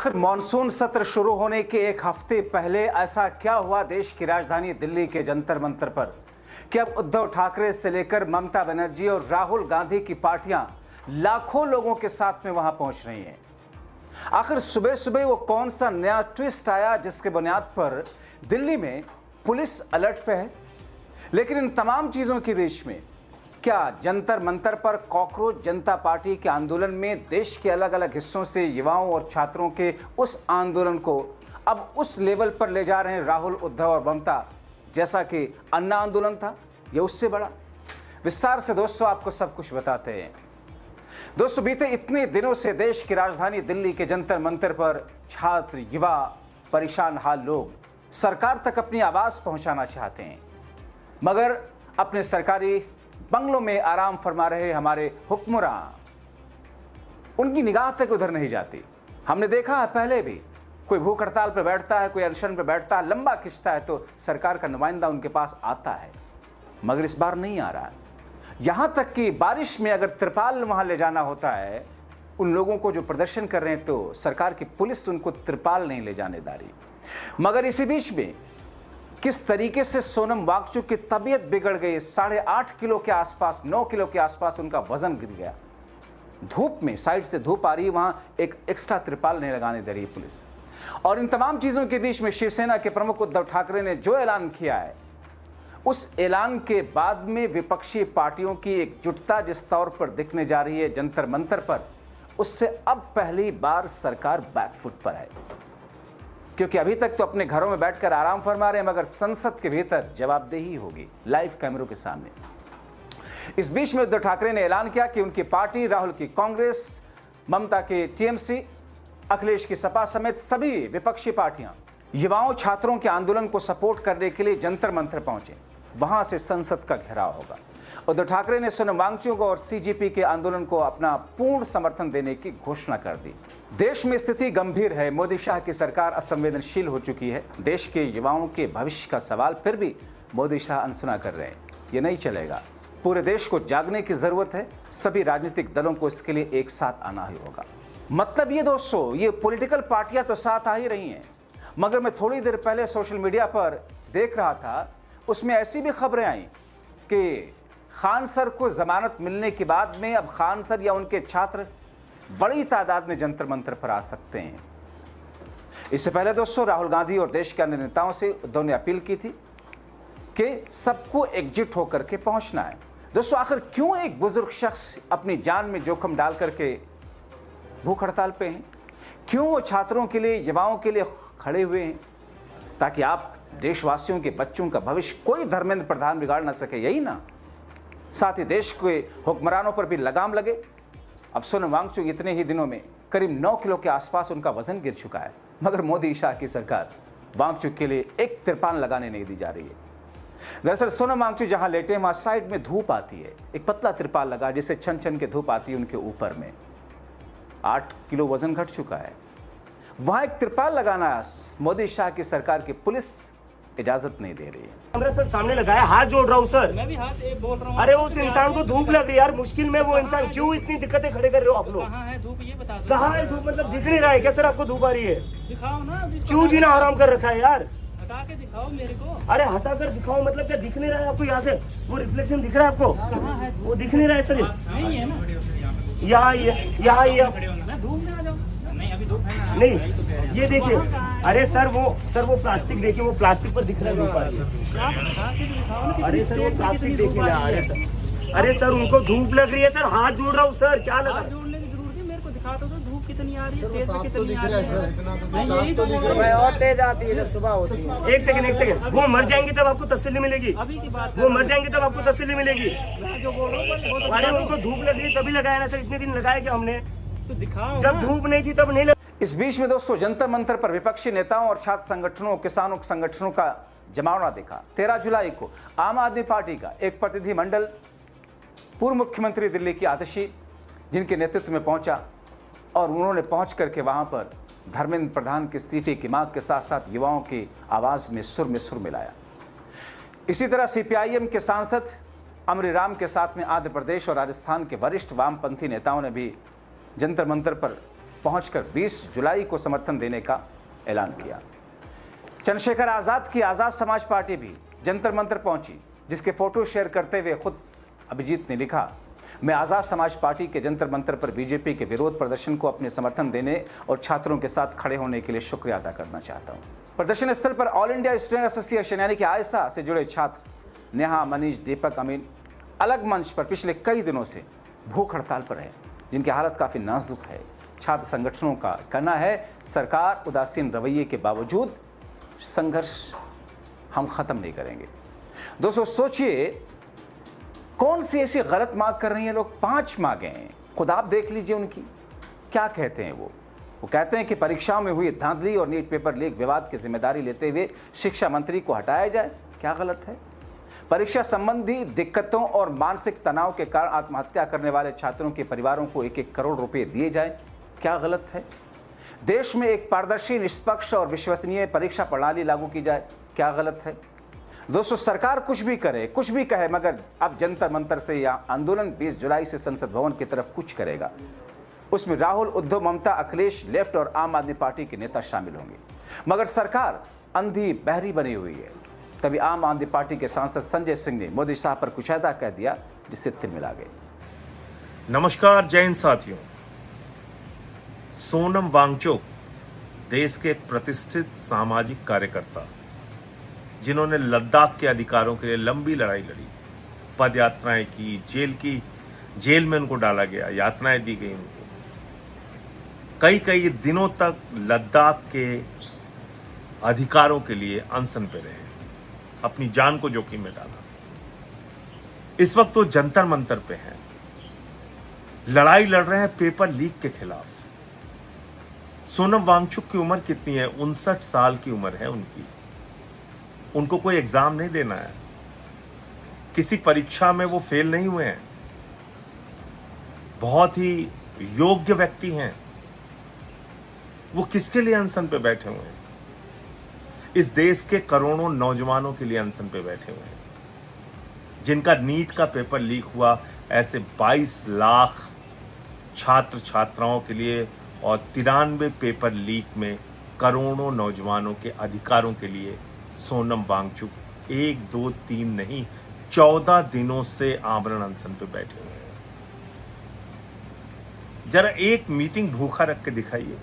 आखिर मॉनसून सत्र शुरू होने के एक हफ्ते पहले ऐसा क्या हुआ देश की राजधानी दिल्ली के जंतर मंतर पर कि अब उद्धव ठाकरे से लेकर ममता बनर्जी और राहुल गांधी की पार्टियां लाखों लोगों के साथ में वहां पहुंच रही हैं। आखिर सुबह सुबह वो कौन सा नया ट्विस्ट आया जिसके बुनियाद पर दिल्ली में पुलिस अलर्ट पे है। लेकिन इन तमाम चीजों के बीच में क्या जंतर मंतर पर कॉकरोच जनता पार्टी के आंदोलन में देश के अलग अलग हिस्सों से युवाओं और छात्रों के उस आंदोलन को अब उस लेवल पर ले जा रहे हैं राहुल, उद्धव और ममता, जैसा कि अन्ना आंदोलन था, यह उससे बड़ा? विस्तार से दोस्तों आपको सब कुछ बताते हैं। दोस्तों, बीते इतने दिनों से देश की राजधानी दिल्ली के जंतर मंतर पर छात्र, युवा, परेशान हाल लोग सरकार तक अपनी आवाज पहुंचाना चाहते हैं, मगर अपने सरकारी बंगलों में आराम फरमा रहे हमारे हुक्मरां, उनकी निगाह तक उधर नहीं जाती। हमने देखा है पहले भी, कोई भूख हड़ताल पर बैठता है, कोई अनशन पर बैठता है, लंबा खिंचता है तो सरकार का नुमाइंदा उनके पास आता है, मगर इस बार नहीं आ रहा है। यहां तक कि बारिश में अगर तिरपाल वहां ले जाना होता है उन लोगों को जो प्रदर्शन कर रहे हैं तो सरकार की पुलिस उनको तिरपाल नहीं ले जाने दा रही। मगर इसी बीच में किस तरीके से सोनम वांगचुक की तबीयत बिगड़ गई, 8.5 किलो के आसपास, 9 किलो के आसपास उनका वजन गिर गया। धूप में, साइड से धूप आ रही है, वहां एक एक्स्ट्रा त्रिपाल नहीं लगाने दे रही पुलिस। और इन तमाम चीजों के बीच में शिवसेना के प्रमुख उद्धव ठाकरे ने जो ऐलान किया है, उस ऐलान के बाद में विपक्षी पार्टियों की एकजुटता जिस तौर पर दिखने जा रही है जंतर मंतर पर, उससे अब पहली बार सरकार बैकफुट पर है। क्योंकि अभी तक तो अपने घरों में बैठकर आराम फरमा रहे हैं, मगर संसद के भीतर जवाबदेही होगी लाइव कैमरों के सामने। इस बीच में उद्धव ठाकरे ने ऐलान किया कि उनकी पार्टी, राहुल की कांग्रेस, ममता के टीएमसी, अखिलेश की सपा समेत सभी विपक्षी पार्टियां युवाओं, छात्रों के आंदोलन को सपोर्ट करने के लिए जंतर मंतर पहुंचे। वहां से संसद का घेराव होगा। उद्धव ठाकरे ने सोनम वांगचुक और सीजेपी के आंदोलन को अपना पूर्ण समर्थन देने की घोषणा कर दी। देश में स्थिति गंभीर है। मोदी शाह की सरकार असंवेदनशील हो चुकी है। देश के युवाओं के भविष्य का सवाल फिर भी मोदी शाह अनसुना कर रहे हैं। ये नहीं चलेगा। पूरे देश को जागने की जरूरत है। सभी राजनीतिक दलों को इसके लिए एक साथ आना ही होगा। मतलब ये दोस्तों, ये पॉलिटिकल पार्टियां तो साथ आ ही रही हैं, मगर मैं थोड़ी देर पहले सोशल मीडिया पर देख रहा था, उसमें ऐसी भी खबरें आई कि खान सर को जमानत मिलने के बाद में अब खान सर या उनके छात्र बड़ी तादाद में जंतर मंतर पर आ सकते हैं। इससे पहले दोस्तों राहुल गांधी और देश के अन्य नेताओं से उद्धव ने अपील की थी कि सबको एकजुट होकर के पहुंचना है। दोस्तों, आखिर क्यों एक बुजुर्ग शख्स अपनी जान में जोखिम डाल करके भूख हड़ताल पे हैं? क्यों वो छात्रों के लिए, युवाओं के लिए खड़े हुए हैं? ताकि आप देशवासियों के बच्चों का भविष्य कोई धर्मेंद्र प्रधान बिगाड़ ना सके, यही ना? साथ ही देश के हुक्मरानों पर भी लगाम लगे। अब सोनम वांगचुक इतने ही दिनों में करीब 9 किलो के आसपास उनका वजन गिर चुका है, मगर मोदी शाह की सरकार वांगचुक के लिए एक तिरपाल लगाने नहीं दी जा रही है। दरअसल सोनम वांगचुक जहां लेटे हैं वहां साइड में धूप आती है, एक पतला तिरपाल लगा जिससे छन छन के धूप आती है उनके ऊपर में। 8 किलो वजन घट चुका है। वहां एक तिरपाल लगाना मोदी शाह की सरकार की पुलिस इजाजत नहीं दे रही है। कांग्रेस सर सामने लगाया, हाथ जोड़ रहा हूँ सर। मैं भी हाथ बोल रहा हूँ। अरे उस इंसान को धूप लग रही है यार, मुश्किल में वो इंसान, क्यों इतनी दिक्कतें खड़े कर रहे हो आप लोग? कहाँ है धूप, ये बता दो। कहाँ है धूप? मतलब दिख नहीं रहा है क्या सर? आपको धूप आ रही है? दिखाओ ना। क्यों जीना हराम कर रखा है यार? हटा के दिखाओ मेरे को। अरे हटा कर दिखाओ मतलब क्या? दिख नहीं रहा है आपको? यहाँ से वो रिफ्लेक्शन दिख रहा है आपको? कहाँ है? वो दिख नहीं रहा है सर? नहीं है ना, यहाँ मैं धूप में आ जाऊँ। नहीं अभी धूप है ना। नहीं, ये देखिए। अरे सर वो प्लास्टिक देखिए, वो प्लास्टिक पर दिख रहा है धूप आ रही है। आप हटा के तो दिखाओ ना। अरे सर वो प्लास्टिक देखिए ना। अरे सर उनको धूप लग रही है सर, हाथ जोड़ रहा हूँ सर। क्या लगा? हाथ जोड़ने की जरूरत है, मेरे को दिखा दो धूप कितनी आ रही है, तेज कितनी आ रही है। मैं यही तो बोल रहा हूँ। और तेज आती है जब सुबह होती है। एक सेकंड, वो मर जाएंगे तब आपको तसल्ली मिलेगी। अभी की बात वो मर जाएंगे तब आपको तसल्ली मिलेगी। मैं जो बोल रहा हूँ अरे उनको धूप लग रही तभी लगाया ना सर, इतने दिन लगाया क्या हमने? तो दिखाओ। जब धूप नहीं थी तब नहीं लगा। इस बीच में दोस्तों जंतर मंतर पर विपक्षी नेताओं और छात्र संगठनों, किसानों संगठनों का जमावड़ा देखा। 13 जुलाई को आम आदमी पार्टी का एक प्रतिनिधिमंडल पूर्व मुख्यमंत्री दिल्ली की आतिशी, जिनके नेतृत्व में पहुंचा, और उन्होंने पहुंच करके वहां पर धर्मेंद्र प्रधान के इस्तीफे की मांग के साथ साथ युवाओं की आवाज में सुर मिलाया। इसी तरह सीपीआईएम के सांसद अमरी राम के साथ में आंध्र प्रदेश और राजस्थान के वरिष्ठ वामपंथी नेताओं ने भी जंतर मंतर पर पहुंचकर 20 जुलाई को समर्थन देने का ऐलान किया। चंद्रशेखर आज़ाद की आज़ाद समाज पार्टी भी जंतर मंतर पहुंची, जिसके फोटो शेयर करते हुए खुद अभिजीत ने लिखा, मैं आज़ाद समाज पार्टी के जंतर मंतर पर बीजेपी के विरोध प्रदर्शन को अपने समर्थन देने और छात्रों के साथ खड़े होने के लिए शुक्रिया अदा करना चाहता हूं। प्रदर्शन स्थल पर ऑल इंडिया स्टूडेंट एसोसिएशन यानी कि आयसा से जुड़े छात्र नेहा, मनीष, दीपक, अमीन अलग मंच पर पिछले कई दिनों से भूख हड़ताल पर है, जिनकी हालत काफ़ी नाजुक है। छात्र संगठनों का कहना है सरकार उदासीन रवैये के बावजूद संघर्ष हम खत्म नहीं करेंगे। दोस्तों सोचिए, कौन सी ऐसी गलत मांग कर रही हैं लोग? 5 मांगे हैं, खुद आप देख लीजिए उनकी क्या कहते हैं। वो कहते हैं कि परीक्षाओं में हुई धांधली और नीट पेपर लीक विवाद की जिम्मेदारी लेते हुए शिक्षा मंत्री को हटाया जाए। क्या गलत है? परीक्षा संबंधी दिक्कतों और मानसिक तनाव के कारण आत्महत्या करने वाले छात्रों के परिवारों को 1-1 करोड़ रुपए दिए जाए। क्या गलत है? देश में एक पारदर्शी, निष्पक्ष और विश्वसनीय परीक्षा प्रणाली लागू की जाए। क्या गलत है? दोस्तों सरकार कुछ भी करे, कुछ भी कहे, मगर अब जंतर मंतर से या आंदोलन 20 जुलाई से संसद भवन की तरफ कुछ करेगा। उसमें राहुल, उद्धव, ममता, अखिलेश, लेफ्ट और आम आदमी पार्टी के नेता शामिल होंगे। मगर सरकार अंधी बहरी बनी हुई है। तभी आम आदमी पार्टी के सांसद संजय सिंह ने मोदी साहब पर कुछ ऐसा कह दिया जिससे तिलमिला गए। नमस्कार जैन साथियों। सोनम वांगचुक देश के प्रतिष्ठित सामाजिक कार्यकर्ता, जिन्होंने लद्दाख के अधिकारों के लिए लंबी लड़ाई लड़ी, पद यात्राएं की, जेल में उनको डाला गया, यातनाएं दी गई उनको, कई दिनों तक लद्दाख के अधिकारों के लिए अनशन पे रहे, अपनी जान को जोखिम में डाला। इस वक्त वो जंतर मंतर पे हैं, लड़ाई लड़ रहे हैं पेपर लीक के खिलाफ। सोनम वांगचुक की उम्र कितनी है? 59 साल की उम्र है उनकी। उनको कोई एग्जाम नहीं देना है, किसी परीक्षा में वो फेल नहीं हुए हैं, बहुत ही योग्य व्यक्ति हैं। वो किसके लिए अनशन पे बैठे हुए हैं? इस देश के करोड़ों नौजवानों के लिए अनशन पे बैठे हुए हैं, जिनका नीट का पेपर लीक हुआ। ऐसे 22 लाख छात्र छात्राओं के लिए और 93 पेपर लीक में करोड़ों नौजवानों के अधिकारों के लिए सोनम वांगचुक 1, 2, 3 नहीं 14 दिनों से आमरण अनशन पे बैठे हुए हैं। जरा एक मीटिंग भूखा रख के दिखाइए,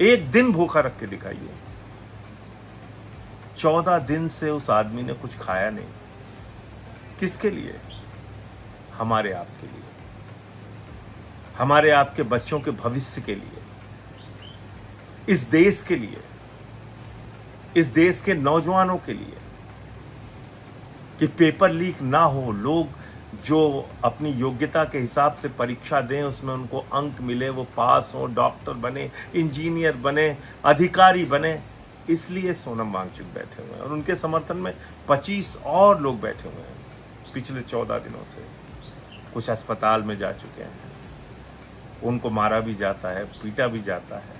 एक दिन भूखा रख के दिखाइए। 14 दिन से उस आदमी ने कुछ खाया नहीं। किसके लिए? हमारे आपके लिए, हमारे आपके बच्चों के भविष्य के लिए, इस देश के लिए, इस देश के नौजवानों के लिए, कि पेपर लीक ना हो, लोग जो अपनी योग्यता के हिसाब से परीक्षा दें, उसमें उनको अंक मिले, वो पास हो, डॉक्टर बने, इंजीनियर बने, अधिकारी बने। इसलिए सोनम वांगचुक बैठे हुए हैं और उनके समर्थन में 25 और लोग बैठे हुए हैं पिछले 14 दिनों से। कुछ अस्पताल में जा चुके हैं, उनको मारा भी जाता है, पीटा भी जाता है,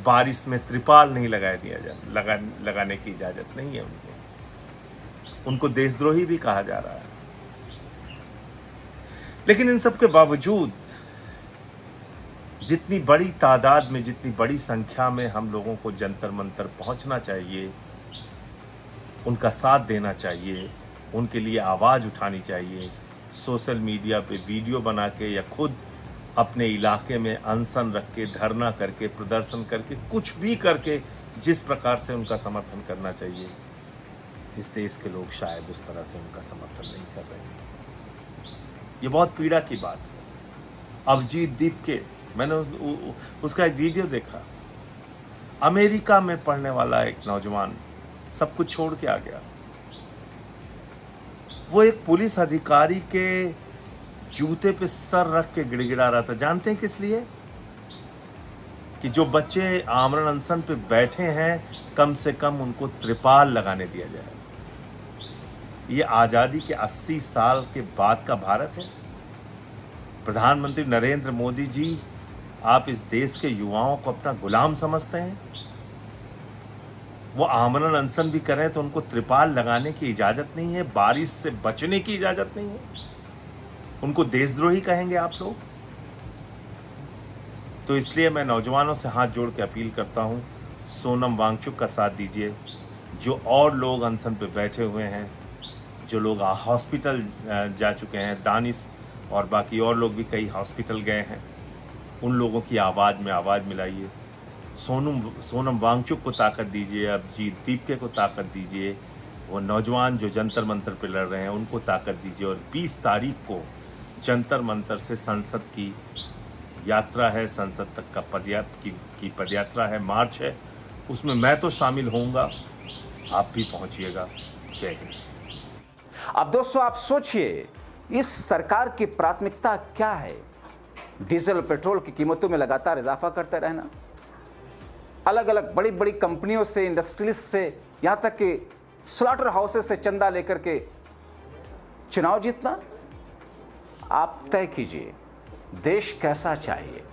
बारिश में त्रिपाल नहीं लगाने की इजाजत नहीं है उनको देशद्रोही भी कहा जा रहा है। लेकिन इन सब के बावजूद जितनी बड़ी तादाद में, जितनी बड़ी संख्या में हम लोगों को जंतर मंतर पहुंचना चाहिए, उनका साथ देना चाहिए, उनके लिए आवाज़ उठानी चाहिए, सोशल मीडिया पे वीडियो बना के या खुद अपने इलाके में अनशन रख के, धरना करके, प्रदर्शन करके, कुछ भी करके जिस प्रकार से उनका समर्थन करना चाहिए, इस देश के लोग शायद उस तरह से उनका समर्थन नहीं कर रहे हैं। ये बहुत पीड़ा की बात है। अभिजीत दीप के, मैंने उसका एक वीडियो देखा। अमेरिका में पढ़ने वाला एक नौजवान सब कुछ छोड़ के आ गया। वो एक पुलिस अधिकारी के जूते पे सर रख के गिड़गिड़ा रहा था। जानते हैं किस लिए? कि जो बच्चे आमरण अनशन पे बैठे हैं, कम से कम उनको त्रिपाल लगाने दिया जाए। ये आज़ादी के 80 साल के बाद का भारत है। प्रधानमंत्री नरेंद्र मोदी जी, आप इस देश के युवाओं को अपना गुलाम समझते हैं? वो आमरण अनशन भी करें तो उनको त्रिपाल लगाने की इजाज़त नहीं है, बारिश से बचने की इजाज़त नहीं है, उनको देशद्रोही कहेंगे आप लोग? तो इसलिए मैं नौजवानों से हाथ जोड़ के अपील करता हूं, सोनम वांगचुक का साथ दीजिए। जो और लोग अनशन पे बैठे हुए हैं, जो लोग हॉस्पिटल जा चुके हैं, दानिश और बाकी और लोग भी कई हॉस्पिटल गए हैं, उन लोगों की आवाज़ में आवाज़ मिलाइए। सोनम वांगचुक को ताकत दीजिए, अभिजीत दीपके को ताकत दीजिए, वो नौजवान जो जंतर मंतर पे लड़ रहे हैं उनको ताकत दीजिए। और 20 तारीख को जंतर मंतर से संसद की यात्रा है, संसद तक का पदयात्रा है, मार्च है, उसमें मैं तो शामिल होऊंगा, आप भी पहुंचिएगा। जय हिंद। अब दोस्तों आप सोचिए, इस सरकार की प्राथमिकता क्या है? डीजल और पेट्रोल की कीमतों में लगातार इजाफा करते रहना, अलग अलग बड़ी बड़ी कंपनियों से, इंडस्ट्रीज से, यहां तक कि स्लॉटर हाउसेस से चंदा लेकर के चुनाव जीतना। आप तय कीजिए, देश कैसा चाहिए?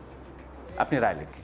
अपनी राय लिखिए।